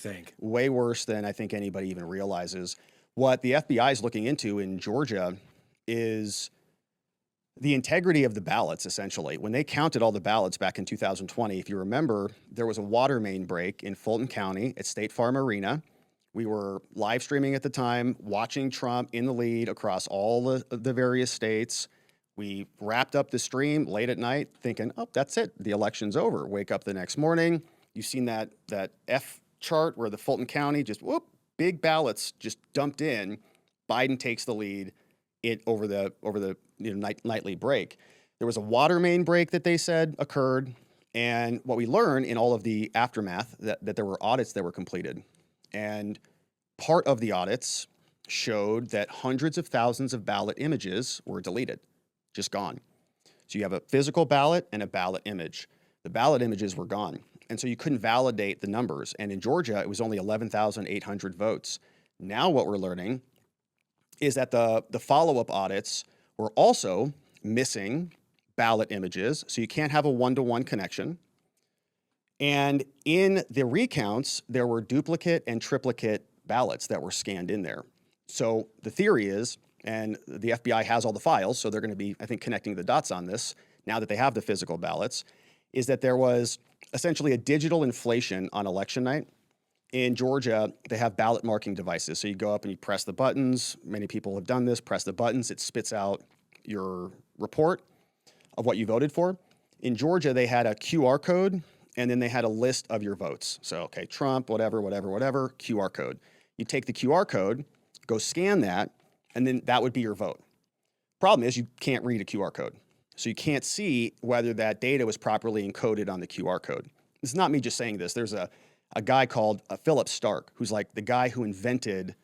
think? Way worse than I think anybody even realizes. What the FBI is looking into in Georgia is the integrity of the ballots, essentially. When they counted all the ballots back in 2020, if you remember, there was a water main break in Fulton County at State Farm Arena. We were live streaming at the time, watching Trump in the lead across all the various states. We wrapped up the stream late at night thinking, oh, that's it. The election's over. Wake up the next morning. You've seen that F chart where the Fulton County just, whoop, big ballots just dumped in. Biden takes the lead over the nightly break. There was a water main break that they said occurred. And what we learned in all of the aftermath that there were audits that were completed. And part of the audits showed that hundreds of thousands of ballot images were deleted, just gone. So you have a physical ballot and a ballot image. The ballot images were gone. And so you couldn't validate the numbers. And in Georgia, it was only 11,800 votes. Now what we're learning is that the follow-up audits were also missing ballot images. So you can't have a one-to-one connection. And in the recounts, there were duplicate and triplicate ballots that were scanned in there. So the theory is, and the FBI has all the files, so they're going to be, I think, connecting the dots on this now that they have the physical ballots, is that there was essentially a digital inflation on election night. In Georgia, they have ballot marking devices. So you go up and you press the buttons. Many people have done this, press the buttons. It spits out your report of what you voted for. In Georgia, they had a QR code, and then they had a list of your votes. So, okay, Trump, whatever, QR code. You take the QR code, go scan that, and then that would be your vote. Problem is you can't read a QR code. So you can't see whether that data was properly encoded on the QR code. This is not me just saying this. There's a guy called Philip Stark, who's like the guy who invented,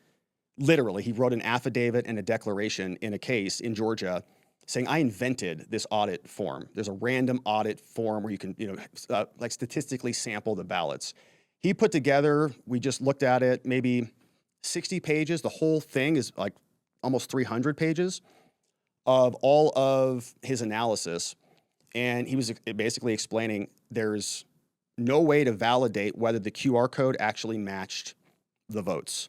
literally, he wrote an affidavit and a declaration in a case in Georgia saying, I invented this audit form. There's a random audit form where you can, like statistically sample the ballots. He put together, we just looked at it, maybe 60 pages. The whole thing is like almost 300 pages of all of his analysis. And he was basically explaining there's no way to validate whether the QR code actually matched the votes.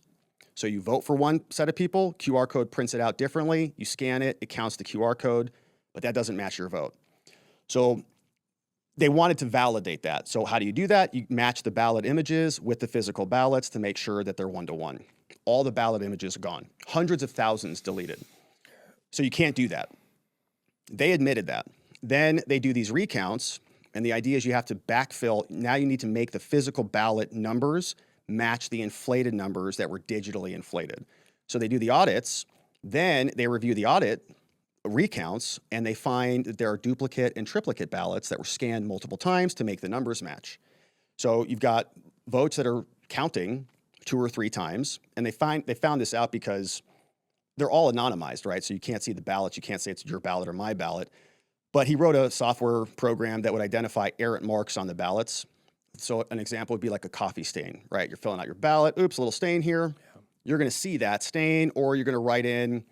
So you vote for one set of people, QR code prints it out differently, you scan it, it counts the QR code, but that doesn't match your vote. So they wanted to validate that. So how do you do that? You match the ballot images with the physical ballots to make sure that they're one-to-one. All the ballot images are gone. Hundreds of thousands deleted. So you can't do that. They admitted that. Then they do these recounts, and the idea is you have to backfill. Now you need to make the physical ballot numbers match the inflated numbers that were digitally inflated. So they do the audits, then they review the audit recounts, and they find that there are duplicate and triplicate ballots that were scanned multiple times to make the numbers match. So you've got votes that are counting 2 or 3 times, and they found this out because they're all anonymized, right? So you can't see the ballots, you can't say it's your ballot or my ballot. But he wrote a software program that would identify errant marks on the ballots. So an example would be like a coffee stain, right? You're filling out your ballot. Oops, a little stain here. Yeah. You're going to see that stain, or you're going to write in,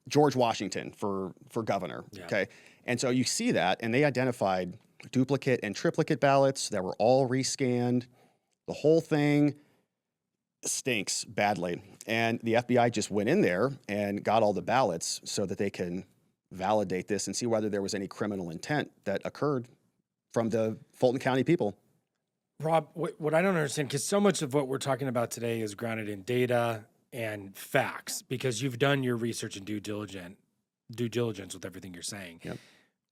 George Washington for governor. Yeah. Okay. And so you see that, and they identified duplicate and triplicate ballots that were all rescanned. The whole thing stinks badly. And the FBI just went in there and got all the ballots so that they can validate this and see whether there was any criminal intent that occurred from the Fulton County people. Rob, what I don't understand, because so much of what we're talking about today is grounded in data and facts, because you've done your research and due diligence with everything you're saying. Yep.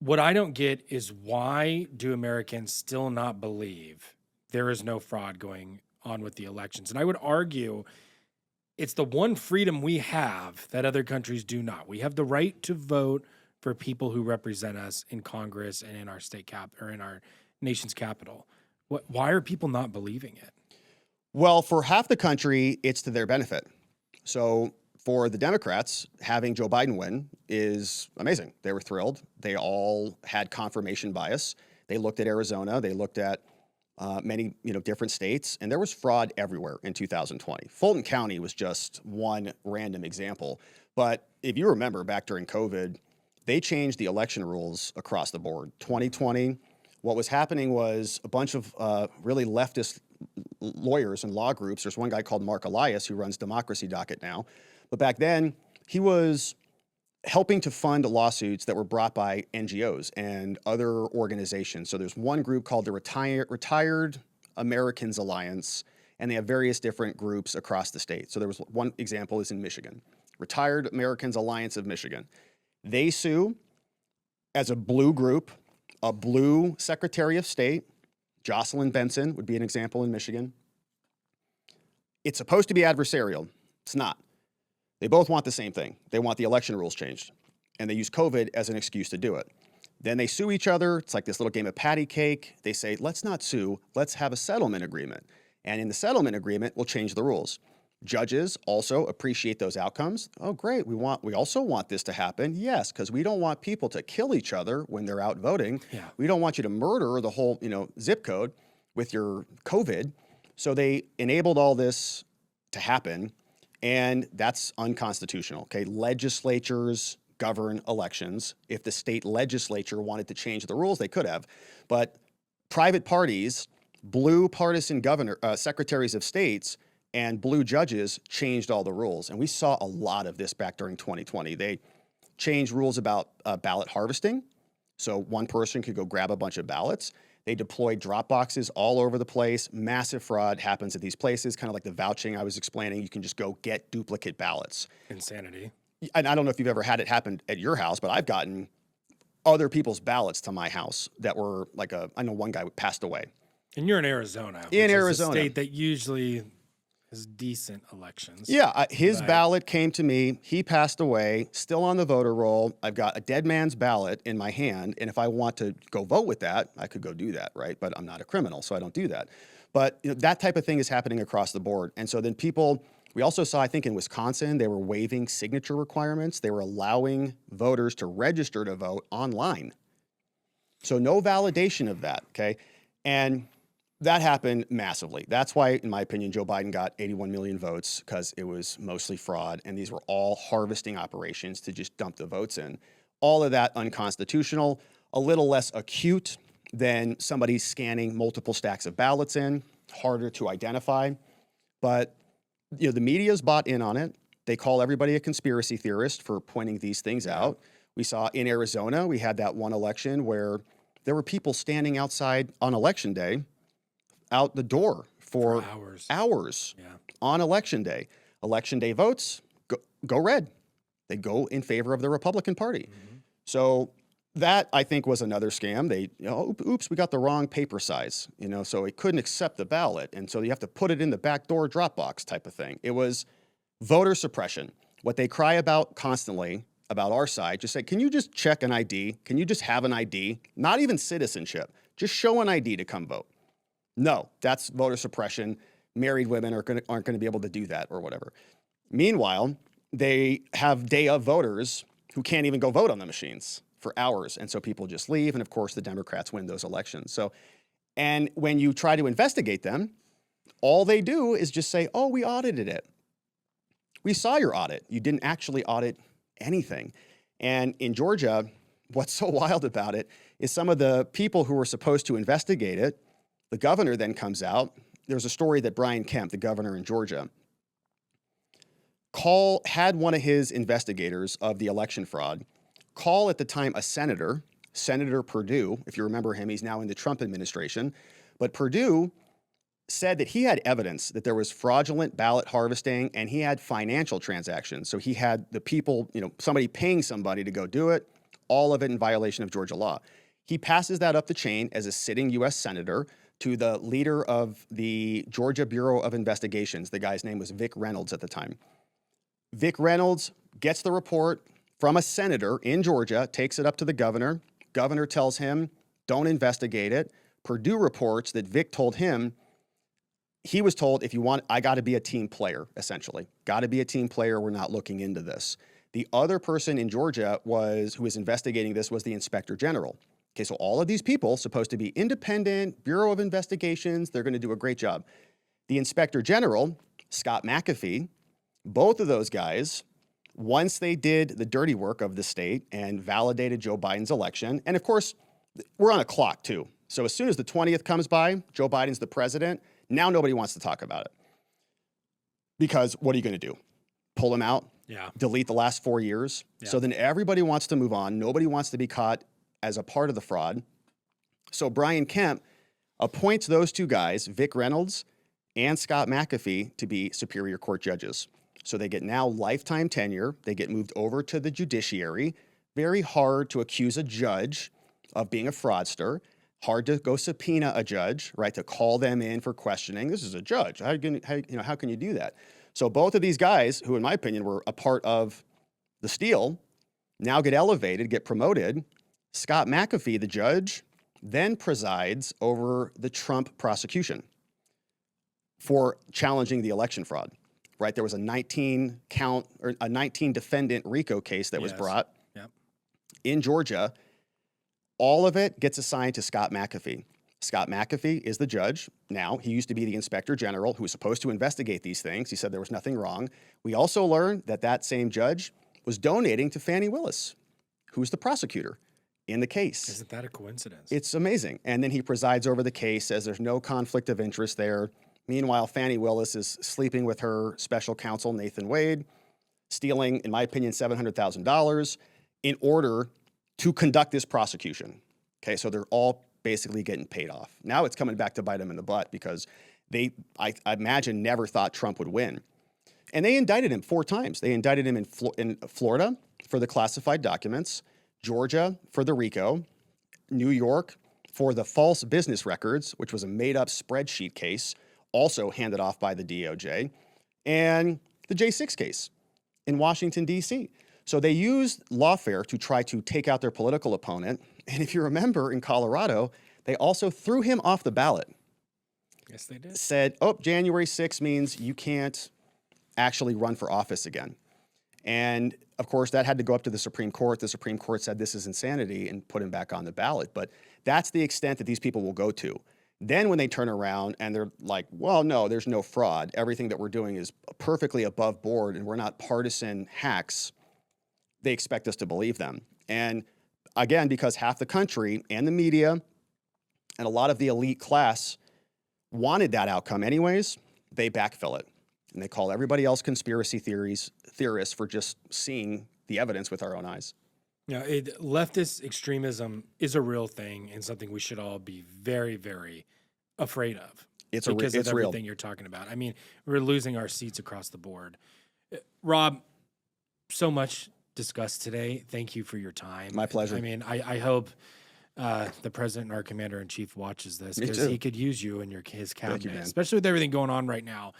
What I don't get is, why do Americans still not believe there is no fraud going on with the elections? And I would argue it's the one freedom we have that other countries do not. We have the right to vote for people who represent us in Congress and in our in our nation's capital. Why are people not believing it? Well, for half the country, it's to their benefit. So for the Democrats, having Joe Biden win is amazing. They were thrilled. They all had confirmation bias. They looked at Arizona. They looked at many different states, and there was fraud everywhere in 2020. Fulton County was just one random example. But if you remember back during COVID, they changed the election rules across the board. 2020, what was happening was a bunch of really leftist lawyers and law groups. There's one guy called Mark Elias who runs Democracy Docket now. But back then, he was helping to fund lawsuits that were brought by NGOs and other organizations. So there's one group called the Retired Americans Alliance, and they have various different groups across the state. So there was one example is in Michigan, Retired Americans Alliance of Michigan. They sue as a blue group, a blue Secretary of State. Jocelyn Benson would be an example in Michigan. It's supposed to be adversarial. It's not. They both want the same thing. They want the election rules changed. And they use COVID as an excuse to do it. Then they sue each other. It's like this little game of patty cake. They say, let's not sue. Let's have a settlement agreement. And in the settlement agreement, we'll change the rules. Judges also appreciate those outcomes. Oh, great. We also want this to happen. Yes, because we don't want people to kill each other when they're out voting. Yeah. We don't want you to murder the whole, zip code with your COVID. So they enabled all this to happen, and that's unconstitutional. Okay, legislatures govern elections. If the state legislature wanted to change the rules, they could have, but private parties, blue partisan secretaries of states, and blue judges changed all the rules. And we saw a lot of this back during 2020. They changed rules about ballot harvesting. So one person could go grab a bunch of ballots. They deployed drop boxes all over the place. Massive fraud happens at these places, kind of like the vouching I was explaining. You can just go get duplicate ballots. Insanity. And I don't know if you've ever had it happen at your house, but I've gotten other people's ballots to my house that were like I know one guy passed away. And you're in Arizona. In which is Arizona. a state that usually has decent elections. Yeah, his Right. ballot came to me. He passed away, still on the voter roll. I've got a dead man's ballot in my hand, and if I want to go vote with that, I could go do that, right? But I'm not a criminal, so I don't do that. But that type of thing is happening across the board. And so then we also saw, I think in Wisconsin, they were waiving signature requirements. They were allowing voters to register to vote online. So no validation of that, okay? And that happened massively. That's why, in my opinion, Joe Biden got 81 million votes, because it was mostly fraud, and these were all harvesting operations to just dump the votes in. All of that unconstitutional, a little less acute than somebody scanning multiple stacks of ballots in, harder to identify. But the media's bought in on it. They call everybody a conspiracy theorist for pointing these things out. We saw in Arizona, we had that one election where there were people standing outside on election day, out the door for hours Yeah. on election day. Election day votes go red. They go in favor of the Republican Party. Mm-hmm. So that, I think, was another scam. They, oops, we got the wrong paper size, so it couldn't accept the ballot. And so you have to put it in the back door drop box type of thing. It was voter suppression. What they cry about constantly about our side, just say, can you just check an ID? Can you just have an ID? Not even citizenship. Just show an ID to come vote. No, that's voter suppression. Married women aren't going to be able to do that or whatever. Meanwhile, they have day of voters who can't even go vote on the machines for hours. And so people just leave. And of course, the Democrats win those elections. And when you try to investigate them, all they do is just say, oh, we audited it. We saw your audit. You didn't actually audit anything. And in Georgia, what's so wild about it is some of the people who were supposed to investigate it, the governor then comes out. There's a story that Brian Kemp, the governor in Georgia, had one of his investigators of the election fraud call at the time a senator, Senator Perdue. If you remember him, he's now in the Trump administration. But Perdue said that he had evidence that there was fraudulent ballot harvesting, and he had financial transactions. So he had the people, somebody paying somebody to go do it, all of it in violation of Georgia law. He passes that up the chain as a sitting U.S. senator to the leader of the Georgia Bureau of Investigations. The guy's name was Vic Reynolds at the time. Vic Reynolds gets the report from a senator in Georgia, takes it up to the governor. Governor tells him, don't investigate it. Perdue reports that Vic told him, he was told, if you want, I got to be a team player, essentially. Got to be a team player. We're not looking into this. The other person in Georgia who was investigating this was the inspector general. Okay, so all of these people supposed to be independent, Bureau of Investigations, they're going to do a great job. The inspector general, Scott McAfee, both of those guys, once they did the dirty work of the state and validated Joe Biden's election, and of course, we're on a clock too. So as soon as the 20th comes by, Joe Biden's the president, Now nobody wants to talk about it. Because what are you going to do? Pull them out? Yeah. Delete the last 4 years? Yeah. So then everybody wants to move on. Nobody wants to be caught as a part of the fraud. So Brian Kemp appoints those two guys, Vic Reynolds and Scott McAfee, to be Superior Court judges. So they get now lifetime tenure. They get moved over to the judiciary. Very hard to accuse a judge of being a fraudster. Hard to go subpoena a judge, right? To call them in for questioning. This is a judge. How can you do that? So both of these guys, who in my opinion were a part of the steal, now get elevated, get promoted. Scott McAfee, the judge, then presides over the Trump prosecution for challenging the election fraud, right? There was a 19 defendant RICO case that was brought in Georgia. All of it gets assigned to Scott McAfee. Scott McAfee is the judge now. He used to be the inspector general who was supposed to investigate these things. He said there was nothing wrong. We also learned that that same judge was donating to Fani Willis, who's the prosecutor in the case. Isn't that a coincidence? It's amazing. And then he presides over the case, says there's no conflict of interest there. Meanwhile, Fani Willis is sleeping with her special counsel, Nathan Wade, stealing, in my opinion, $700,000 in order to conduct this prosecution. Okay, so they're all basically getting paid off. Now it's coming back to bite them in the butt because I imagine, never thought Trump would win. And they indicted him 4 times. They indicted him in Florida for the classified documents, Georgia for the RICO, New York for the false business records, which was a made-up spreadsheet case, also handed off by the DOJ, and the J6 case in Washington, D.C. So they used lawfare to try to take out their political opponent. And if you remember, in Colorado, they also threw him off the ballot. Yes, they did. Said, oh, January 6th means you can't actually run for office again. And of course, that had to go up to the Supreme Court. The Supreme Court said this is insanity and put him back on the ballot. But that's the extent that these people will go to. Then when they turn around and they're like, well, no, there's no fraud. Everything that we're doing is perfectly above board and we're not partisan hacks. They expect us to believe them. And again, because half the country and the media and a lot of the elite class wanted that outcome anyways, they backfill it. And they call everybody else conspiracy theorists for just seeing the evidence with our own eyes. Yeah, leftist extremism is a real thing and something we should all be very, very afraid of. It's because of real. everything you're talking about. I mean, we're losing our seats across the board. Rob, so much discussed today. Thank you for your time. My pleasure. I mean, I hope the president and our commander-in-chief watches this Me because too. he could use you and his cabinet, man. especially with everything going on right now.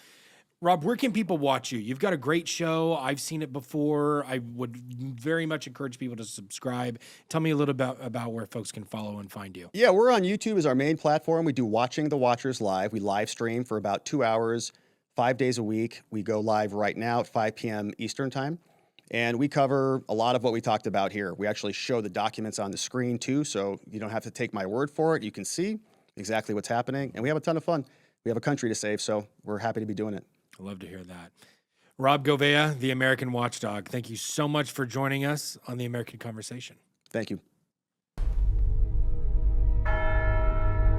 Rob, where can people watch you? You've got a great show. I've seen it before. I would very much encourage people to subscribe. Tell me a little bit about where folks can follow and find you. Yeah, we're on YouTube as our main platform. We do Watching the Watchers live. We live stream for about 2 hours, 5 days a week. We go live right now at 5 p.m. Eastern time. And we cover a lot of what we talked about here. We actually show the documents on the screen too, so you don't have to take my word for it. You can see exactly what's happening. And we have a ton of fun. We have a country to save, so we're happy to be doing it. I love to hear that. Rob Gouveia, the American Watchdog, thank you so much for joining us on the American Conversation. Thank you.